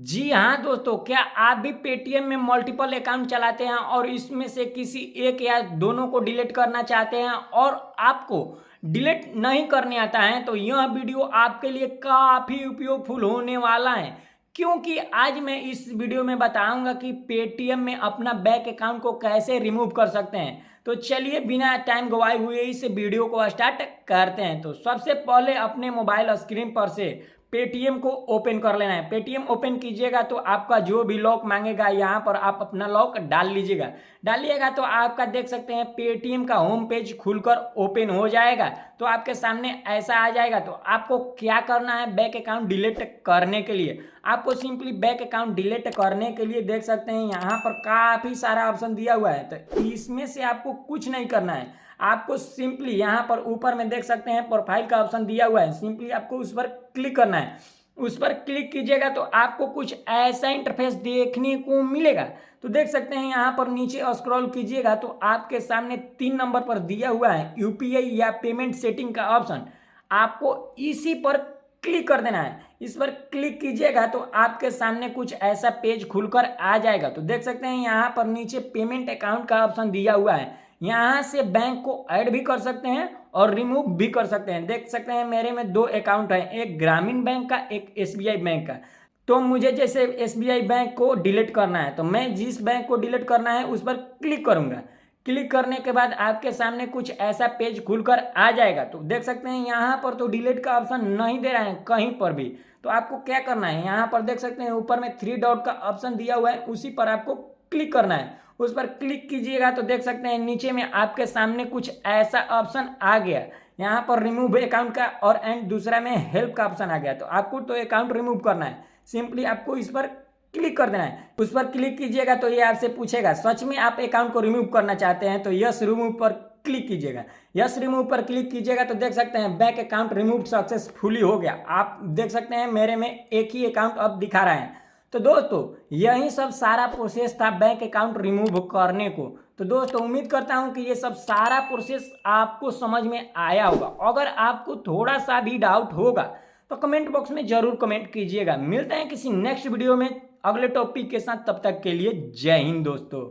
जी हाँ दोस्तों, क्या आप भी पेटीएम में मल्टीपल अकाउंट चलाते हैं और इसमें से किसी एक या दोनों को डिलीट करना चाहते हैं और आपको डिलीट नहीं करने आता है, तो यह वीडियो आपके लिए काफ़ी उपयोगफुल होने वाला है। क्योंकि आज मैं इस वीडियो में बताऊंगा कि पेटीएम में अपना बैंक अकाउंट को कैसे रिमूव कर सकते हैं। तो चलिए बिना टाइम गवाए हुए इस वीडियो को स्टार्ट करते हैं। तो सबसे पहले अपने मोबाइल स्क्रीन पर से पेटीएम को ओपन कर लेना है। पेटीएम ओपन कीजिएगा तो आपका जो भी लॉक मांगेगा यहाँ पर आप अपना लॉक डाल लीजिएगा। डालिएगा तो आपका देख सकते हैं पेटीएम का होम पेज खुलकर ओपन हो जाएगा। तो आपके सामने ऐसा आ जाएगा। तो आपको क्या करना है, बैंक अकाउंट डिलीट करने के लिए आपको सिंपली बैंक अकाउंट डिलीट करने के लिए देख सकते हैं यहाँ पर काफ़ी सारा ऑप्शन दिया हुआ है। तो इसमें से आपको कुछ नहीं करना है, आपको सिंपली यहाँ पर ऊपर में देख सकते हैं प्रोफाइल का ऑप्शन दिया हुआ है, सिंपली आपको उस पर क्लिक करना है। उस पर क्लिक कीजिएगा तो आपको कुछ ऐसा इंटरफेस देखने को मिलेगा। तो देख सकते हैं यहाँ पर नीचे स्क्रॉल कीजिएगा तो आपके सामने 3 नंबर पर दिया हुआ है यूपीआई या पेमेंट सेटिंग का ऑप्शन, आपको इसी पर क्लिक कर देना है। इस पर क्लिक कीजिएगा तो आपके सामने कुछ ऐसा पेज खुलकर आ जाएगा। तो देख सकते हैं यहाँ पर नीचे पेमेंट अकाउंट का ऑप्शन दिया हुआ है, यहाँ से बैंक को ऐड भी कर सकते हैं और रिमूव भी कर सकते हैं। देख सकते हैं मेरे में 2 अकाउंट हैं, एक ग्रामीण बैंक का, एक एसबीआई बैंक का। तो मुझे जैसे एसबीआई बैंक को डिलीट करना है तो मैं जिस बैंक को डिलीट करना है उस पर क्लिक करूंगा। क्लिक करने के बाद आपके सामने कुछ ऐसा पेज खुलकर आ जाएगा। तो देख सकते हैं यहाँ पर तो डिलीट का ऑप्शन नहीं दे रहा है कहीं पर भी। तो आपको क्या करना है, यहाँ पर देख सकते हैं ऊपर में 3 डॉट का ऑप्शन दिया हुआ है, उसी पर आपको क्लिक करना है। उस पर क्लिक कीजिएगा तो देख सकते हैं नीचे में आपके सामने कुछ ऐसा ऑप्शन आ गया, यहाँ पर रिमूव अकाउंट का और एंड दूसरा में हेल्प का ऑप्शन आ गया। तो आपको तो अकाउंट रिमूव करना है, सिंपली आपको इस पर क्लिक कर देना है। उस पर क्लिक कीजिएगा तो ये आपसे पूछेगा सच में आप अकाउंट को रिमूव करना चाहते हैं, तो यस रिमूव पर क्लिक कीजिएगा। यस रिमूव पर क्लिक कीजिएगा तो देख सकते हैं बैंक अकाउंट रिमूव सक्सेसफुली हो गया। आप देख सकते हैं मेरे में एक ही अकाउंट अब दिखा रहा है। तो दोस्तों यही सब सारा प्रोसेस था बैंक अकाउंट रिमूव करने को। तो दोस्तों उम्मीद करता हूं कि ये सब सारा प्रोसेस आपको समझ में आया होगा। अगर आपको थोड़ा सा भी डाउट होगा तो कमेंट बॉक्स में जरूर कमेंट कीजिएगा। मिलते हैं किसी नेक्स्ट वीडियो में अगले टॉपिक के साथ, तब तक के लिए जय हिंद दोस्तों।